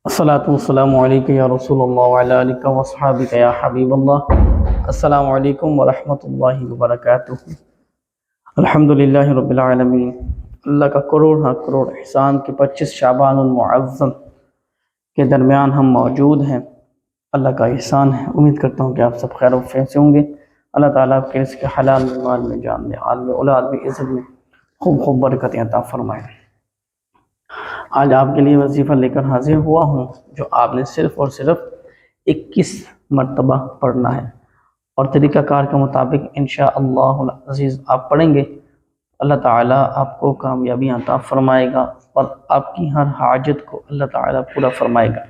الصلاۃ والسلام علیکم یا رسول اللہ وعلی آلک وصحابک یا حبیب اللہ۔ السلام علیکم ورحمۃ اللہ وبرکاتہ۔ الحمدللہ رب العالمین۔ اللہ کا کروڑ احسان کہ 25 شعبان المعظم کے درمیان ہم موجود ہیں۔ اللہ کا احسان ہے۔ امید کرتا ہوں کہ آپ سب خیر و عافیت سے ہوں گے۔ اللہ تعالیٰ آپ کے رزق حلال میں، مال میں، جان میں، آل میں، اولاد میں، عزت میں خوب برکتیں عطا فرمائے۔ آج آپ کے لیے وظیفہ لے کر حاضر ہوا ہوں جو آپ نے صرف اور صرف 21 مرتبہ پڑھنا ہے، اور طریقہ کار کے مطابق انشاءاللہ العزیز آپ پڑھیں گے، اللہ تعالیٰ آپ کو کامیابی عطا فرمائے گا اور آپ کی ہر حاجت کو اللہ تعالیٰ پورا فرمائے گا۔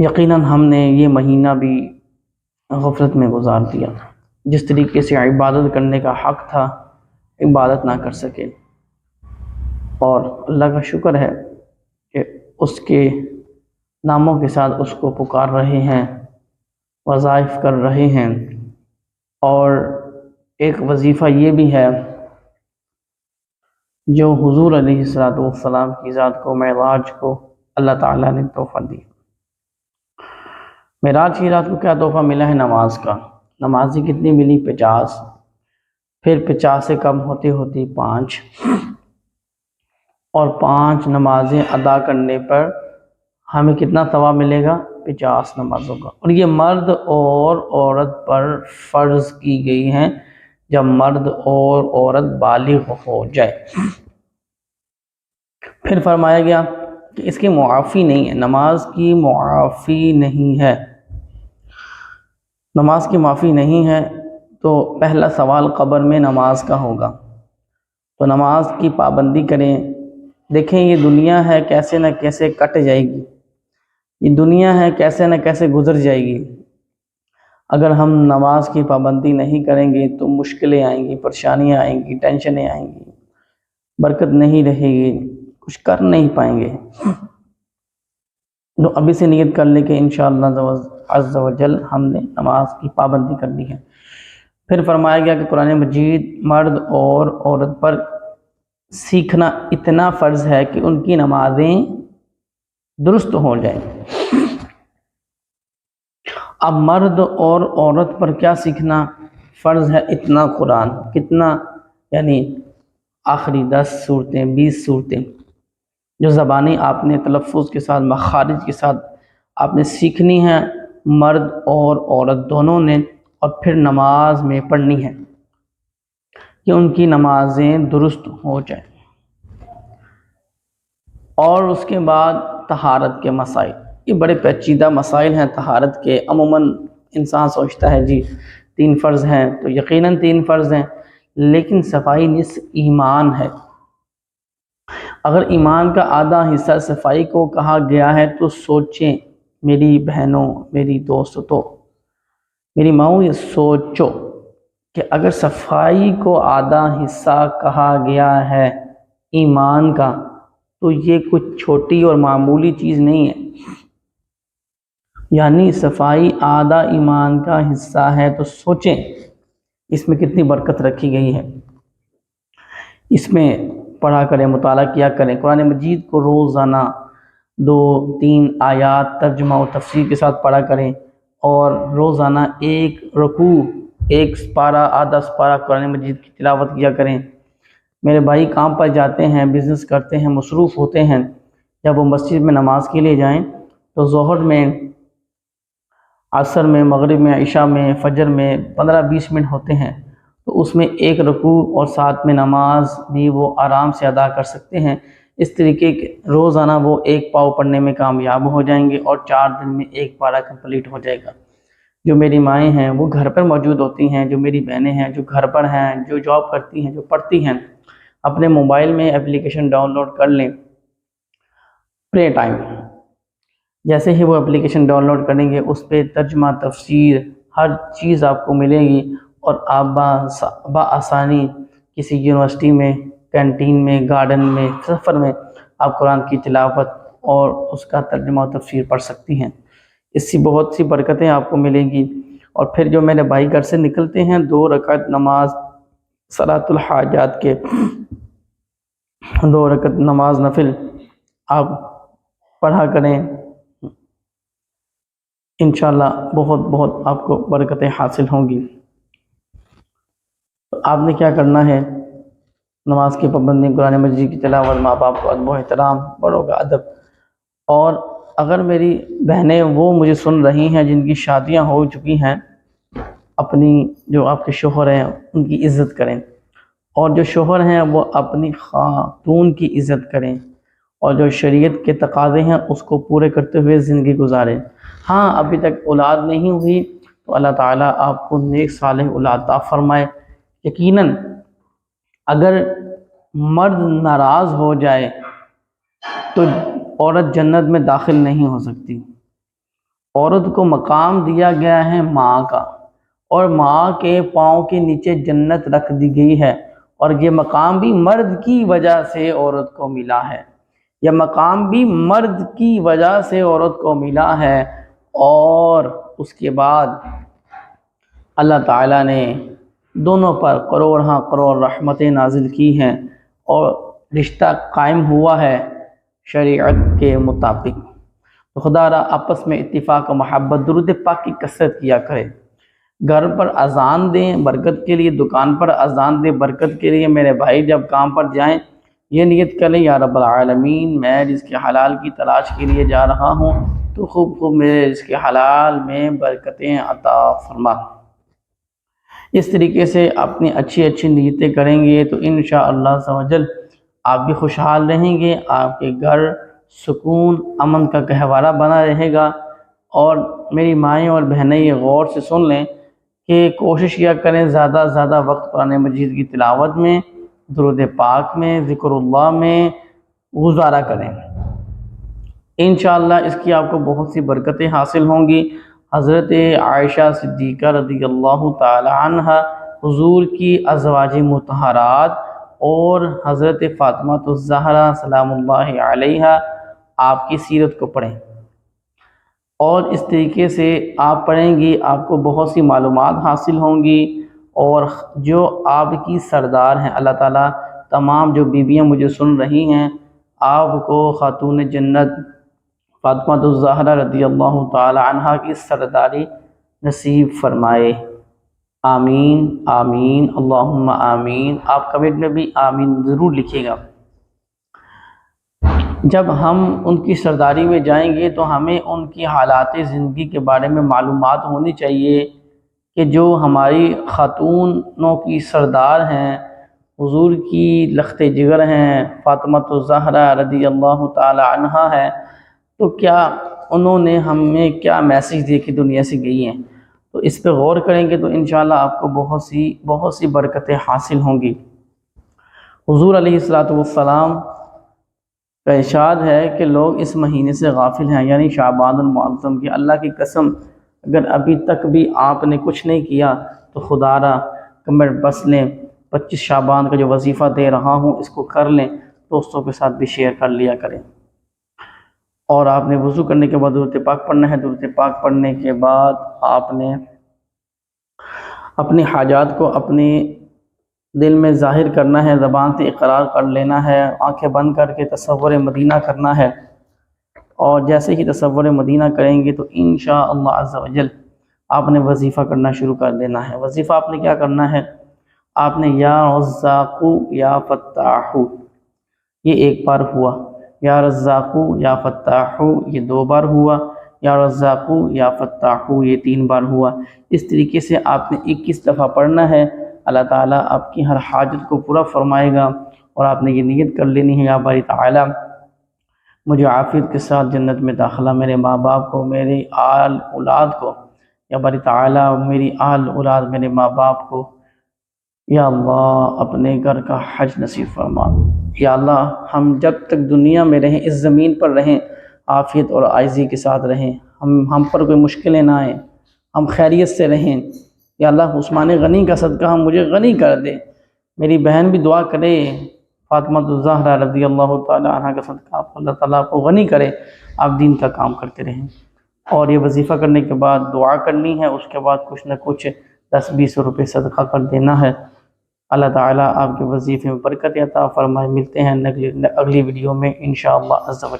یقیناً ہم نے یہ مہینہ بھی غفلت میں گزار دیا۔ جس طریقے سے عبادت کرنے کا حق تھا، عبادت نہ کر سکے، اور اللہ کا شکر ہے کہ اس کے ناموں کے ساتھ اس کو پکار رہے ہیں، وظائف کر رہے ہیں، اور ایک وظیفہ یہ بھی ہے جو حضور علیہ السلام کی ذات کو، معراج کو اللہ تعالیٰ نے تحفہ دی۔ معراج کی رات کو کیا تحفہ ملا ہے؟ نماز کا۔ نمازی کتنی ملی؟ 50۔ پھر 50 سے کم ہوتے ہوتی 5، اور 5 نمازیں ادا کرنے پر ہمیں کتنا ثواب ملے گا؟ 50 نمازوں کا۔ اور یہ مرد اور عورت پر فرض کی گئی ہیں جب مرد اور عورت بالغ ہو جائے۔ پھر فرمایا گیا کہ اس کی معافی نہیں ہے، نماز کی معافی نہیں ہے۔ نماز کی معافی نہیں ہے تو پہلا سوال قبر میں نماز کا ہوگا، تو نماز کی پابندی کریں۔ دیکھیں یہ دنیا ہے کیسے نہ کیسے کٹ جائے گی، یہ دنیا ہے کیسے نہ کیسے گزر جائے گی۔ اگر ہم نماز کی پابندی نہیں کریں گے تو مشکلیں آئیں گی، پریشانیاں آئیں گی، ٹینشنیں آئیں گی، برکت نہیں رہے گی، کچھ کر نہیں پائیں گے۔ تو ابھی سے نیت کر لیں کہ انشاءاللہ عز و جل ہم نے نماز کی پابندی کرنی ہے۔ پھر فرمایا گیا کہ قرآن مجید مرد اور عورت پر سیکھنا اتنا فرض ہے کہ ان کی نمازیں درست ہو جائیں۔ اب مرد اور عورت پر کیا سیکھنا فرض ہے؟ اتنا قرآن، کتنا؟ یعنی آخری 10 صورتیں، 20 صورتیں جو زبانی آپ نے تلفظ کے ساتھ، مخارج کے ساتھ آپ نے سیکھنی ہے، مرد اور عورت دونوں نے، اور پھر نماز میں پڑھنی ہے کہ ان کی نمازیں درست ہو جائیں۔ اور اس کے بعد طہارت کے مسائل، یہ بڑے پیچیدہ مسائل ہیں طہارت کے۔ عموماً انسان سوچتا ہے جی 3 فرض ہیں، تو یقیناً 3 فرض ہیں، لیکن صفائی نصف ایمان ہے۔ اگر ایمان کا آدھا حصہ صفائی کو کہا گیا ہے تو سوچیں میری بہنوں، میری دوستوں، میری ماؤں، یہ سوچو کہ اگر صفائی کو آدھا حصہ کہا گیا ہے ایمان کا، تو یہ کچھ چھوٹی اور معمولی چیز نہیں ہے۔ یعنی صفائی آدھا ایمان کا حصہ ہے، تو سوچیں اس میں کتنی برکت رکھی گئی ہے۔ اس میں پڑھا کریں، مطالعہ کیا کریں، قرآن مجید کو روزانہ 2-3 آیات ترجمہ و تفسیر کے ساتھ پڑھا کریں، اور روزانہ 1 رکوع، 1 سپارہ، آدھا سپارہ قرآن مجید کی تلاوت کیا کریں۔ میرے بھائی کام پر جاتے ہیں، بزنس کرتے ہیں، مصروف ہوتے ہیں، جب وہ مسجد میں نماز کے لیے جائیں تو ظہر میں، عصر میں، مغرب میں، عشاء میں، فجر میں 15-20 منٹ ہوتے ہیں، تو اس میں 1 رکوع اور ساتھ میں نماز بھی وہ آرام سے ادا کر سکتے ہیں۔ اس طریقے کے روزانہ وہ 1 پاؤ پڑھنے میں کامیاب ہو جائیں گے، اور 4 دن میں 1 پارہ کمپلیٹ ہو جائے گا۔ جو میری مائیں ہیں وہ گھر پر موجود ہوتی ہیں، جو میری بہنیں ہیں جو گھر پر ہیں، جو جاب کرتی ہیں، جو پڑھتی ہیں، اپنے موبائل میں اپلیکیشن ڈاؤن لوڈ کر لیں، پرے ٹائم۔ جیسے ہی وہ اپلیکیشن ڈاؤن لوڈ کریں گے، اس پہ ترجمہ، تفسیر، ہر چیز آپ کو ملے گی، اور آپ بآسانی کسی یونیورسٹی میں، کینٹین میں، گارڈن میں، سفر میں آپ قرآن کی تلاوت اور اس کا ترجمہ و تفسیر پڑھ سکتی ہیں۔ اس سے بہت سی برکتیں آپ کو ملیں گی۔ اور پھر جو میرے بھائی گھر سے نکلتے ہیں، 2 رکعت نماز صلاۃ الحاجات کے، 2 رکعت نماز نفل آپ پڑھا کریں، انشاءاللہ بہت بہت آپ کو برکتیں حاصل ہوں گی۔ تو آپ نے کیا کرنا ہے، نماز کی پابندی، قرآن مجید کی تلاوت، ماں باپ کو ادب و احترام، بڑوں کا ادب۔ اور اگر میری بہنیں وہ مجھے سن رہی ہیں جن کی شادیاں ہو چکی ہیں، اپنی جو آپ کے شوہر ہیں ان کی عزت کریں، اور جو شوہر ہیں وہ اپنی خاتون کی عزت کریں، اور جو شریعت کے تقاضے ہیں اس کو پورے کرتے ہوئے زندگی گزاریں۔ ہاں ابھی تک اولاد نہیں ہوئی تو اللہ تعالیٰ آپ کو نیک صالح اولاد عطا فرمائے۔ یقیناً اگر مرد ناراض ہو جائے تو عورت جنت میں داخل نہیں ہو سکتی۔ عورت کو مقام دیا گیا ہے ماں کا، اور ماں کے پاؤں کے نیچے جنت رکھ دی گئی ہے، اور یہ مقام بھی مرد کی وجہ سے عورت کو ملا ہے، یہ مقام بھی مرد کی وجہ سے عورت کو ملا ہے۔ اور اس کے بعد اللہ تعالیٰ نے دونوں پر کروڑ ہاں کروڑ رحمتیں نازل کی ہیں، اور رشتہ قائم ہوا ہے شریعت کے مطابق۔ تو خدا را آپس میں اتفاق و محبت، درود پاک کی کثرت کیا کرے۔ گھر پر اذان دیں برکت کے لیے، دکان پر اذان دیں برکت کے لیے۔ میرے بھائی جب کام پر جائیں یہ نیت کریں، یا رب العالمین میں رزق حلال کی تلاش کے لیے جا رہا ہوں تو خوب خوب میرے رزق حلال میں برکتیں عطا فرما۔ اس طریقے سے اپنی اچھی اچھی نیتیں کریں گے تو انشاءاللہ عز و جل آپ بھی خوشحال رہیں گے، آپ کے گھر سکون امن کا گہوارہ بنا رہے گا۔ اور میری مائیں اور بہنیں یہ غور سے سن لیں کہ کوشش کیا کریں زیادہ سے زیادہ وقت قرآن مجید کی تلاوت میں، درود پاک میں، ذکر اللہ میں گزارا کریں۔ انشاءاللہ اس کی آپ کو بہت سی برکتیں حاصل ہوں گی۔ حضرت عائشہ صدیقہ رضی اللہ تعالی عنہ، حضور کی ازواج مطہرات، اور حضرت فاطمہ الزہرا سلام اللہ علیہا، آپ کی سیرت کو پڑھیں، اور اس طریقے سے آپ پڑھیں گی آپ کو بہت سی معلومات حاصل ہوں گی۔ اور جو آپ کی سردار ہیں، اللہ تعالیٰ تمام جو بیویاں مجھے سن رہی ہیں، آپ کو خاتون جنت فاطمہ الزہرا رضی اللہ تعالی عنہ کی سرداری نصیب فرمائے۔ آمین آمین اللہم آمین۔ آپ کمنٹ میں بھی آمین ضرور لکھیے گا۔ جب ہم ان کی سرداری میں جائیں گے تو ہمیں ان کی حالات زندگی کے بارے میں معلومات ہونی چاہیے کہ جو ہماری خاتونوں کی سردار ہیں، حضور کی لخت جگر ہیں، فاطمہ الزہرا رضی اللہ تعالی عنہا ہے، تو کیا انہوں نے ہمیں کیا میسیج دے کے دنیا سے گئی ہیں۔ تو اس پہ غور کریں گے تو انشاءاللہ آپ کو بہت سی برکتیں حاصل ہوں گی۔ حضور علیہ السلام کا ارشاد ہے کہ لوگ اس مہینے سے غافل ہیں، یعنی شعبان المعظم کی۔ اللہ کی قسم اگر ابھی تک بھی آپ نے کچھ نہیں کیا تو خدا را کمنٹ بس لیں، 25 شعبان کا جو وظیفہ دے رہا ہوں اس کو کر لیں، دوستوں کے ساتھ بھی شیئر کر لیا کریں۔ اور آپ نے وضو کرنے کے بعد درود پاک پڑھنا ہے۔ درود پاک پڑھنے کے بعد آپ نے اپنی حاجات کو اپنے دل میں ظاہر کرنا ہے، زبان سے اقرار کر لینا ہے، آنکھیں بند کر کے تصور مدینہ کرنا ہے۔ اور جیسے ہی تصور مدینہ کریں گے تو انشاءاللہ عز و جل آپ نے وظیفہ کرنا شروع کر دینا ہے۔ وظیفہ آپ نے کیا کرنا ہے، آپ نے یا رزاق یا فتاح، یہ ایک بار ہوا، یا رزاق یا فتاح یہ 2 بار ہوا، یا رزاق یا فتاح یہ 3 بار ہوا۔ اس طریقے سے آپ نے 21 دفعہ پڑھنا ہے۔ اللہ تعالیٰ آپ کی ہر حاجت کو پورا فرمائے گا۔ اور آپ نے یہ نیت کر لینی ہے، یا باری تعالیٰ مجھے عافیت کے ساتھ جنت میں داخلہ، میرے ماں باپ کو، میری آل اولاد کو، یا باری تعالیٰ میری آل اولاد میرے ماں باپ کو، یا اللہ اپنے گھر کا حج نصیب فرما۔ یا اللہ ہم جب تک دنیا میں رہیں، اس زمین پر رہیں، عافیت اور عاجزی کے ساتھ رہیں، ہم پر کوئی مشکلیں نہ آئیں، ہم خیریت سے رہیں۔ یا اللہ عثمان غنی کا صدقہ ہم مجھے غنی کر دے۔ میری بہن بھی دعا کرے، فاطمہ الزہرا رضی اللہ تعالی عنہ کا صدقہ آپ اللہ تعالیٰ کو غنی کرے، آپ دین کا کام کرتے رہیں۔ اور یہ وظیفہ کرنے کے بعد دعا کرنی ہے، اس کے بعد کچھ نہ کچھ 10-20 روپے صدقہ کر دینا ہے۔ اللہ تعالیٰ آپ کے وظیفے میں برکت عطا فرمائے۔ ملتے ہیں اگلی ویڈیو میں انشاءاللہ عز و جل۔